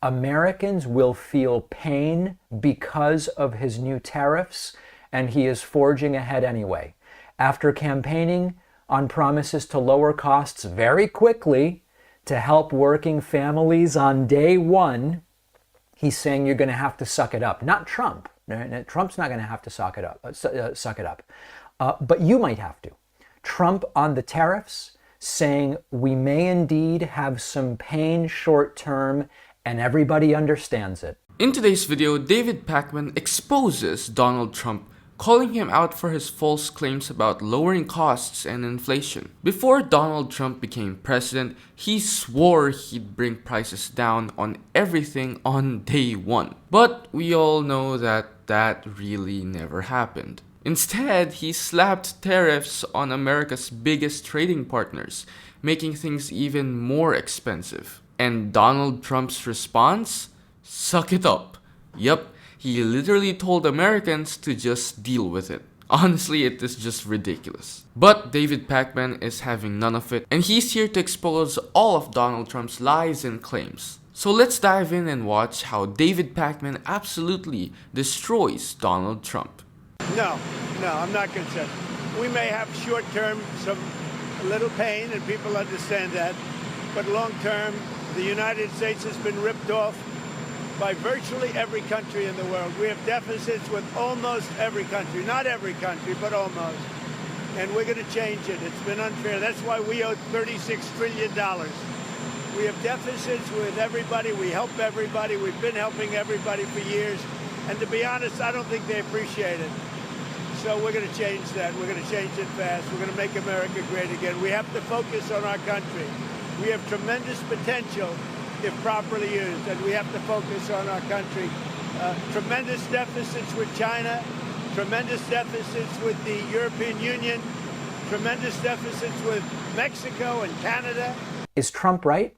Americans will feel pain because of his new tariffs, and he is forging ahead anyway. After campaigning on promises to lower costs very quickly to help working families on day one, he's saying you're going to have to suck it up. Not Trump. Trump's not going to have to suck it up. But you might have to. Trump on the tariffs saying we may indeed have some pain short term, and everybody understands it. In today's video, David Pakman exposes Donald Trump, calling him out for his false claims about lowering costs and inflation. Before Donald Trump became president, he swore he'd bring prices down on everything on day one. But we all know that that really never happened. Instead, he slapped tariffs on America's biggest trading partners, making things even more expensive. And Donald Trump's response? Suck it up. Yup, he literally told Americans to just deal with it. Honestly, it is just ridiculous. But David Pakman is having none of it, and he's here to expose all of Donald Trump's lies and claims. So let's dive in and watch how David Pakman absolutely destroys Donald Trump. No, I'm not concerned. We may have short-term some little pain, and people understand that, but long-term, the United States has been ripped off by virtually every country in the world. We have deficits with almost every country. Not every country, but almost. And we're going to change it. It's been unfair. That's why we owe $36 trillion. We have deficits with everybody. We help everybody. We've been helping everybody for years. And to be honest, I don't think they appreciate it. So we're going to change that. We're going to change it fast. We're going to make America great again. We have to focus on our country. We have tremendous potential if properly used, and we have to focus on our country. Tremendous deficits with China, tremendous deficits with the European Union, tremendous deficits with Mexico and Canada. Is Trump right?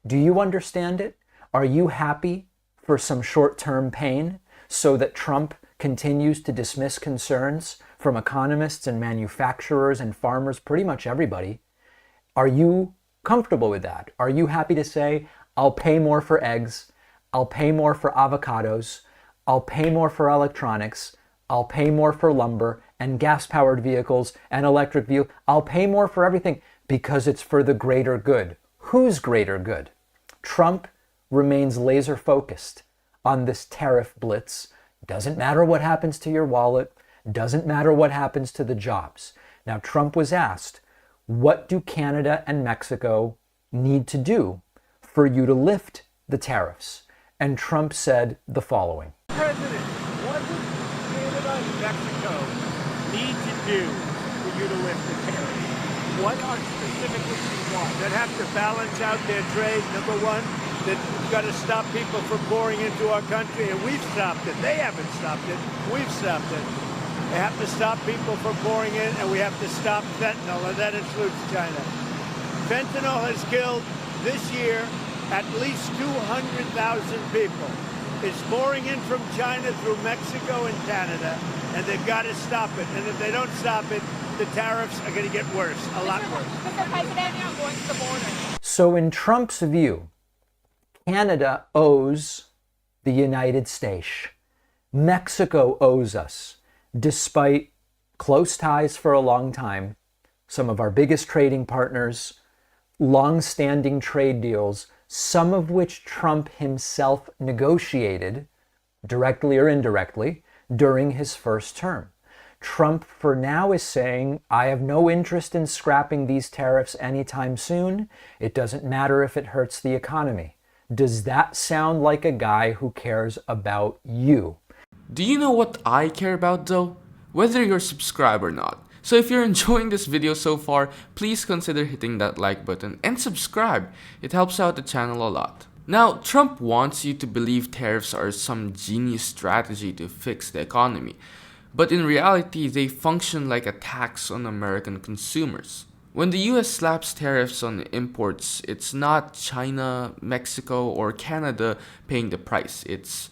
Do you understand it? Are you happy for some short-term pain so that Trump continues to dismiss concerns from economists and manufacturers and farmers, pretty much everybody? Are you comfortable with that? Are you happy to say, I'll pay more for eggs, I'll pay more for avocados, I'll pay more for electronics, I'll pay more for lumber and gas-powered vehicles and electric vehicles, I'll pay more for everything because it's for the greater good. Whose greater good? Trump remains laser-focused on this tariff blitz. Doesn't matter what happens to your wallet, doesn't matter what happens to the jobs. Now, Trump was asked, what do Canada and Mexico need to do for you to lift the tariffs? And Trump said the following. President, what does Canada and Mexico need to do for you to lift the tariffs? What are specifically you want? That have to balance out their trade, number one. That's got to stop people from pouring into our country, and we've stopped it. They haven't stopped it. We've stopped it. They have to stop people from pouring in, and we have to stop fentanyl, and that includes China. Fentanyl has killed, this year, at least 200,000 people. It's pouring in from China through Mexico and Canada, and they've got to stop it. And if they don't stop it, the tariffs are going to get worse, a lot worse. Mr. President, I'm going to the border. So in Trump's view, Canada owes the United States. Mexico owes us, despite close ties for a long time, some of our biggest trading partners, long-standing trade deals, some of which Trump himself negotiated, directly or indirectly, during his first term. Trump, for now, is saying, I have no interest in scrapping these tariffs anytime soon. It doesn't matter if it hurts the economy. Does that sound like a guy who cares about you? Do you know what I care about though? Whether you're subscribed or not. So if you're enjoying this video so far, please consider hitting that like button and subscribe. It helps out the channel a lot. Now, Trump wants you to believe tariffs are some genius strategy to fix the economy. But in reality, they function like a tax on American consumers. When the US slaps tariffs on imports, it's not China, Mexico, or Canada paying the price. It's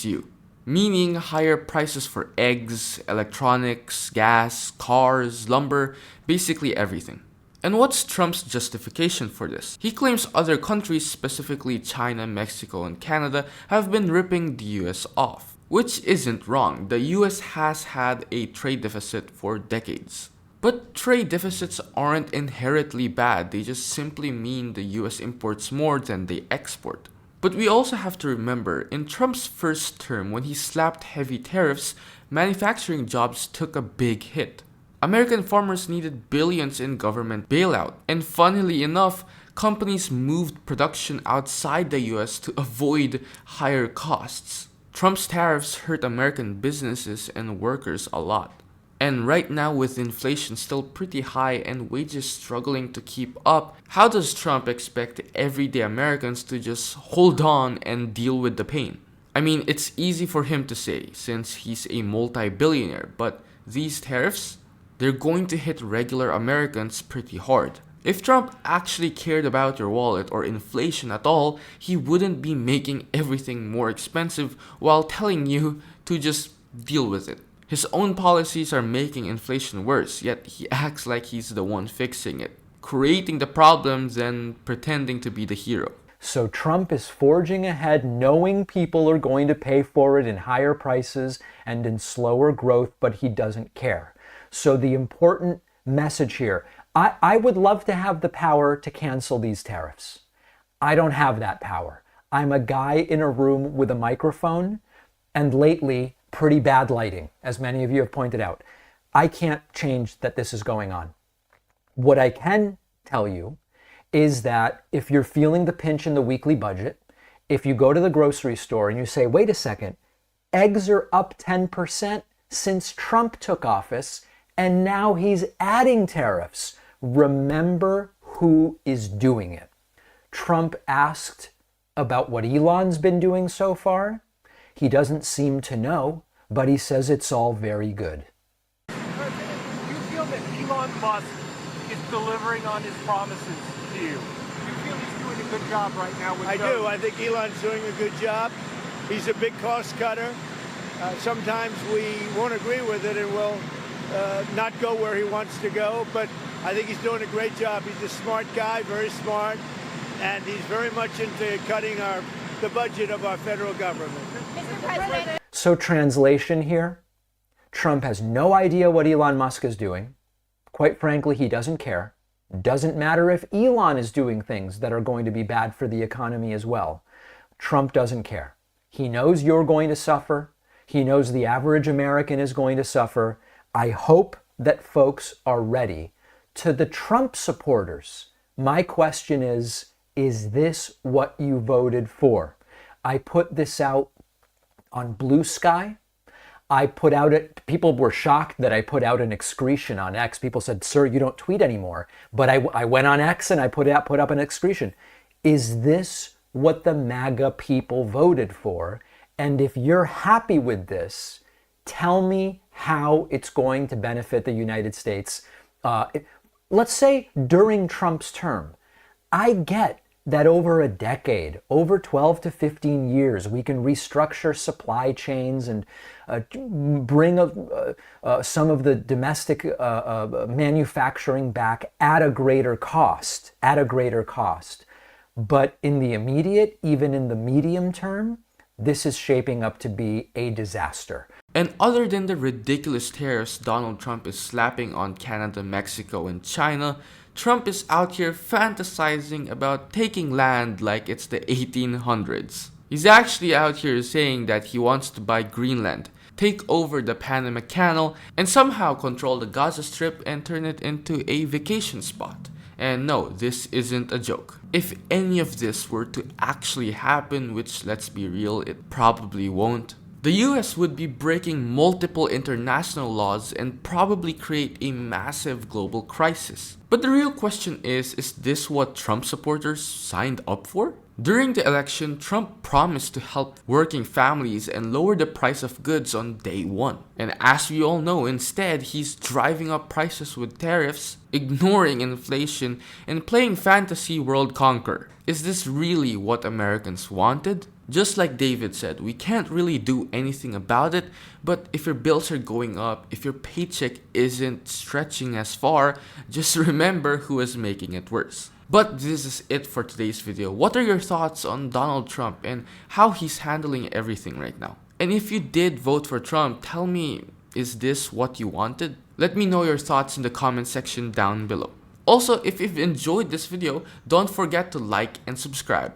you. Meaning higher prices for eggs, electronics, gas, cars, lumber, basically everything. And what's Trump's justification for this? He claims other countries, specifically China, Mexico, and Canada, have been ripping the US off. Which isn't wrong. The US has had a trade deficit for decades. But trade deficits aren't inherently bad, they just simply mean the US imports more than they export. But we also have to remember, in Trump's first term, when he slapped heavy tariffs, manufacturing jobs took a big hit. American farmers needed billions in government bailout, and funnily enough, companies moved production outside the US to avoid higher costs. Trump's tariffs hurt American businesses and workers a lot. And right now, with inflation still pretty high and wages struggling to keep up, how does Trump expect everyday Americans to just hold on and deal with the pain? I mean, it's easy for him to say since he's a multi-billionaire, but these tariffs, they're going to hit regular Americans pretty hard. If Trump actually cared about your wallet or inflation at all, he wouldn't be making everything more expensive while telling you to just deal with it. His own policies are making inflation worse, yet he acts like he's the one fixing it, creating the problems and pretending to be the hero. So Trump is forging ahead knowing people are going to pay for it in higher prices and in slower growth, but he doesn't care. So the important message here, I would love to have the power to cancel these tariffs. I don't have that power. I'm a guy in a room with a microphone and lately pretty bad lighting, as many of you have pointed out. I can't change that this is going on. What I can tell you is that if you're feeling the pinch in the weekly budget, if you go to the grocery store and you say, wait a second, eggs are up 10% since Trump took office, and now he's adding tariffs. Remember who is doing it. Trump asked about what Elon's been doing so far. He doesn't seem to know, but he says it's all very good. President, do you feel that Elon Musk is delivering on his promises to you? Do you feel he's doing a good job right now with I those? do. I think Elon's doing a good job. He's a big cost cutter. Sometimes we won't agree with it and we'll not go where he wants to go, but I think he's doing a great job. He's a smart guy, very smart, and he's very much into cutting the budget of our federal government. Mr. President. So translation here, Trump has no idea what Elon Musk is doing. Quite frankly, he doesn't care. Doesn't matter if Elon is doing things that are going to be bad for the economy as well. Trump doesn't care. He knows you're going to suffer. He knows the average American is going to suffer. I hope that folks are ready. To the Trump supporters, my question is this what you voted for? I put this out on Blue Sky. People were shocked that I put out an excretion on X. People said, sir, you don't tweet anymore. But I went on X and I put up an excretion. Is this what the MAGA people voted for? And if you're happy with this, tell me how it's going to benefit the United States. Let's say during Trump's term. I get that over a decade, over 12 to 15 years, we can restructure supply chains and bring some of the domestic manufacturing back at a greater cost, But in the immediate, even in the medium term, this is shaping up to be a disaster. And other than the ridiculous tariffs Donald Trump is slapping on Canada, Mexico, and China, Trump is out here fantasizing about taking land like it's the 1800s. He's actually out here saying that he wants to buy Greenland, take over the Panama Canal, and somehow control the Gaza Strip and turn it into a vacation spot. And no, this isn't a joke. If any of this were to actually happen, which let's be real, it probably won't, the US would be breaking multiple international laws and probably create a massive global crisis. But the real question is this what Trump supporters signed up for? During the election, Trump promised to help working families and lower the price of goods on day one. And as we all know, instead, he's driving up prices with tariffs, ignoring inflation, and playing fantasy world conquer. Is this really what Americans wanted? Just like David said, we can't really do anything about it, but if your bills are going up, if your paycheck isn't stretching as far, just remember who is making it worse. But this is it for today's video. What are your thoughts on Donald Trump and how he's handling everything right now? And if you did vote for Trump, tell me, is this what you wanted? Let me know your thoughts in the comment section down below. Also, if you've enjoyed this video, don't forget to like and subscribe.